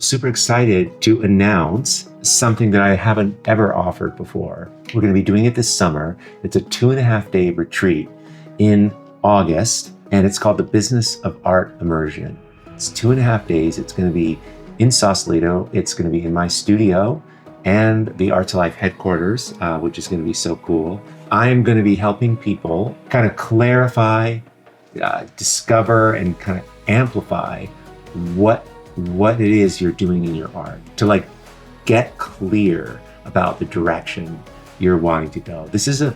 Super excited to announce something that I haven't ever offered before. We're going to be doing it this summer. It's a 2.5-day retreat in August, and it's called the Business of Art Immersion. It's 2.5 days. It's going to be in Sausalito. It's going to be in my studio and the Art to Life headquarters, which is going to be so cool. I'm going to be helping people kind of clarify, discover, and kind of amplify what it is you're doing in your art, to get clear about the direction you're wanting to go. This is a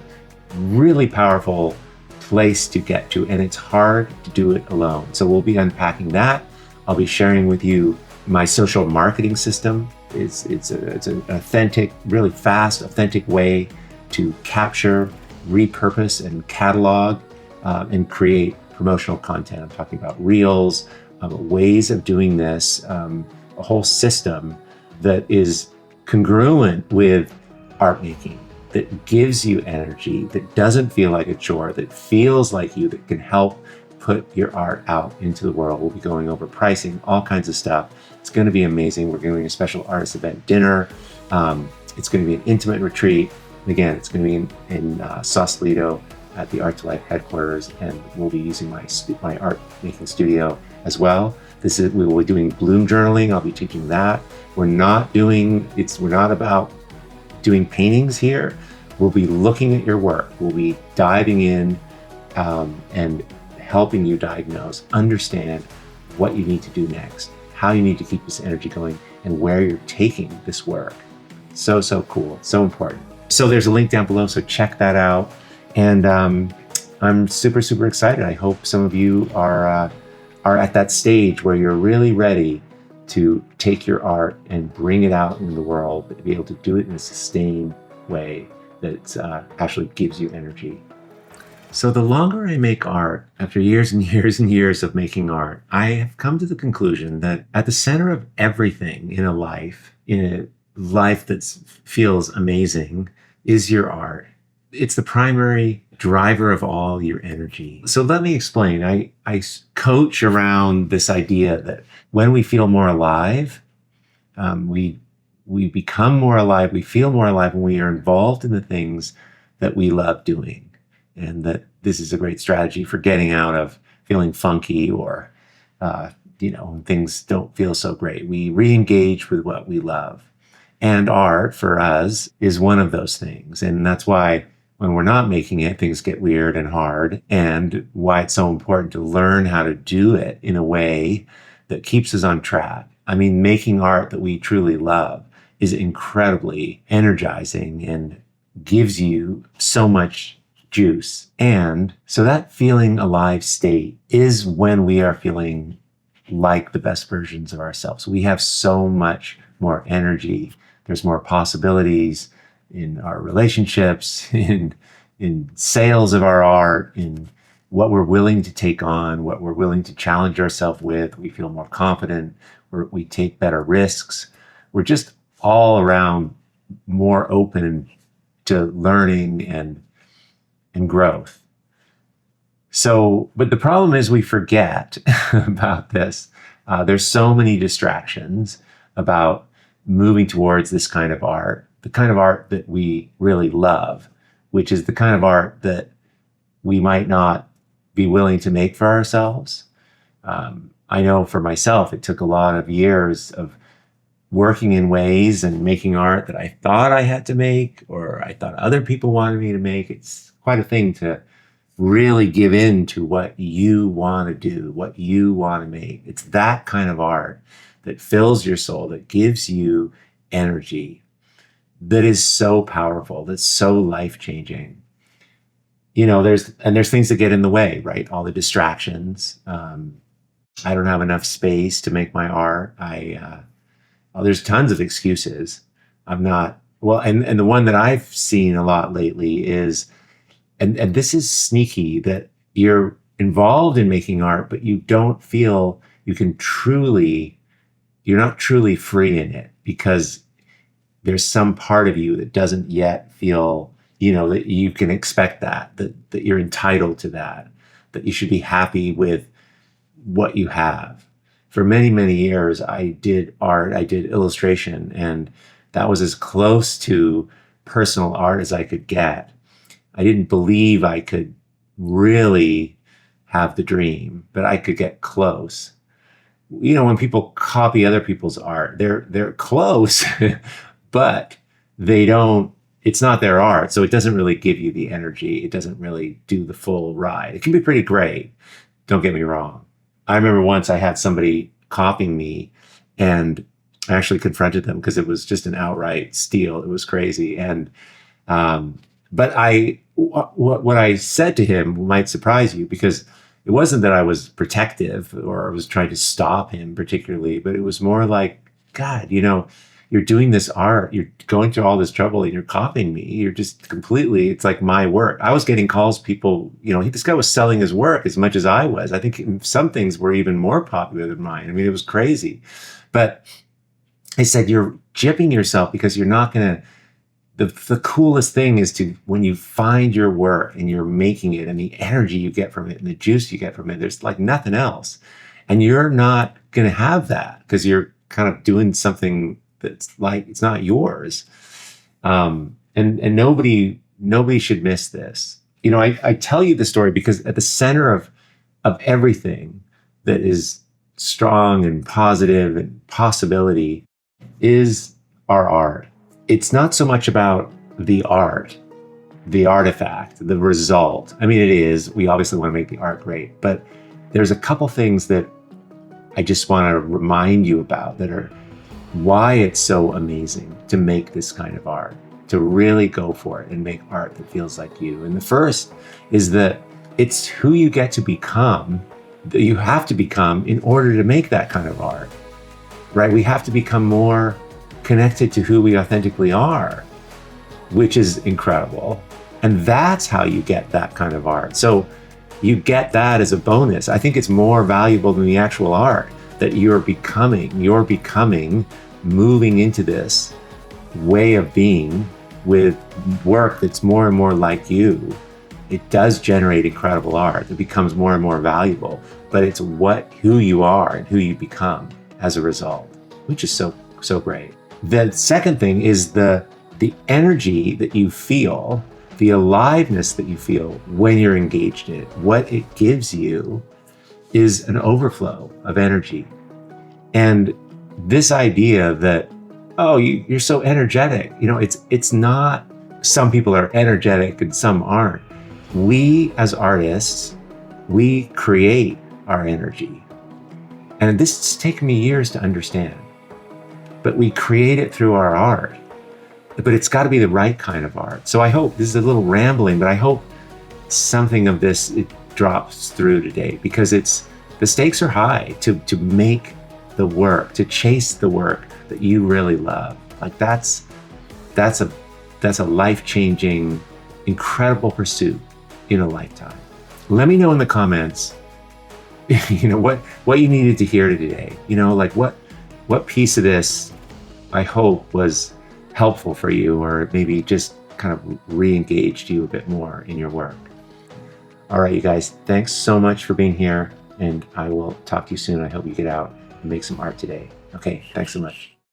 really powerful place to get to, and it's hard to do it alone. So we'll be unpacking that. I'll be sharing with you my social marketing system. It's an authentic, really fast, authentic way to capture, repurpose, and catalog and create promotional content. I'm talking about reels, ways of doing this, a whole system that is congruent with art making, that gives you energy, that doesn't feel like a chore, that feels like you, that can help put your art out into the world. We'll be going over pricing, all kinds of stuff. It's going to be amazing. We're doing a special artist event dinner. It's going to be an intimate retreat. And again, it's going to be in Sausalito at the Art to Life headquarters, and we'll be using my art making studio as well. We will be doing bloom journaling. I'll be teaching that. We're not about doing paintings here. We'll be looking at your work. We'll be diving in and helping you diagnose, understand what you need to do next, how you need to keep this energy going, and where you're taking this work. So cool, so important. So there's a link down below, so check that out. And I'm super excited. I hope some of you are at that stage where you're really ready to take your art and bring it out into the world, but be able to do it in a sustained way that actually gives you energy. So the longer I make art, after years and years and years of making art, I have come to the conclusion that at the center of everything in a life that feels amazing, is your art. It's the primary driver of all your energy. So let me explain. I coach around this idea that when we feel more alive, we become more alive, we feel more alive when we are involved in the things that we love doing. And that this is a great strategy for getting out of feeling funky or, when things don't feel so great. We re-engage with what we love. And art, for us, is one of those things. And that's why when we're not making it, things get weird and hard, and why it's so important to learn how to do it in a way that keeps us on track. I mean, making art that we truly love is incredibly energizing and gives you so much juice. And so that feeling alive state is when we are feeling like the best versions of ourselves. We have so much more energy. There's more possibilities in our relationships, in sales of our art, in what we're willing to take on, what we're willing to challenge ourselves with. We feel more confident, we take better risks. We're just all around more open to learning and growth. So, but the problem is we forget about this. There's so many distractions about moving towards this kind of art, the kind of art that we really love, which is the kind of art that we might not be willing to make for ourselves. I know for myself, it took a lot of years of working in ways and making art that I thought I had to make, or I thought other people wanted me to make. It's quite a thing to really give in to what you want to do, what you want to make. It's that kind of art that fills your soul, that gives you energy, that is so powerful, that's so life-changing. There's things that get in the way, right? All the distractions. I don't have enough space to make my art. There's tons of excuses. I'm not, well, and the one that I've seen a lot lately is, and this is sneaky, that you're involved in making art, but you don't feel you're not truly free in it, because there's some part of you that doesn't yet feel, that you can expect that you're entitled to that you should be happy with what you have. for many, many years, I did art, I did illustration, and that was as close to personal art as I could get. I didn't believe I could really have the dream, but I could get close. You know, when people copy other people's art, they're close, but they don't, it's not their art. So it doesn't really give you the energy. It doesn't really do the full ride. It can be pretty great. Don't get me wrong. I remember once I had somebody copying me, and I actually confronted them because it was just an outright steal. It was crazy. And, but what I said to him might surprise you, because it wasn't that I was protective or I was trying to stop him particularly, but it was more like, God, you know, you're doing this art, you're going through all this trouble and you're copying me. You're just completely, it's like my work. I was getting calls, people, you know, this guy was selling his work as much as I was. I think some things were even more popular than mine. I mean, it was crazy. But I said, you're gypping yourself because you're not going to, the coolest thing is to, when you find your work and you're making it and the energy you get from it and the juice you get from it, there's like nothing else. And you're not going to have that because you're kind of doing something that's like, it's not yours. And nobody should miss this. You know, I tell you the story because at the center of everything that is strong and positive and possibility is our art. It's not so much about the art, the artifact, the result. I mean, it is. We obviously want to make the art great, but there's a couple things that I just want to remind you about that are why it's so amazing to make this kind of art, to really go for it and make art that feels like you. And the first is that it's who you get to become, that you have to become in order to make that kind of art, right? We have to become more connected to who we authentically are, which is incredible. And that's how you get that kind of art. So you get that as a bonus. I think it's more valuable than the actual art that you're becoming, moving into this way of being with work that's more and more like you. It does generate incredible art that becomes more and more valuable, but it's who you are and who you become as a result, which is so great. The second thing is the energy that you feel, the aliveness that you feel when you're engaged in it. What it gives you is an overflow of energy. And this idea that, oh, you're so energetic, you know, it's not, some people are energetic and some aren't. We as artists, we create our energy. And this has taken me years to understand. But we create it through our art. But it's got to be the right kind of art. So I hope, this is a little rambling, but I hope something of this, it drops through today, because the stakes are high to make the work, to chase the work that you really love. Like that's a life-changing, incredible pursuit in a lifetime. Let me know in the comments, you know, what you needed to hear today. You know, like what piece of this I hope was helpful for you, or maybe just kind of re-engaged you a bit more in your work. All right, you guys, thanks so much for being here, and I will talk to you soon. I hope you get out and make some art today. Okay, thanks so much.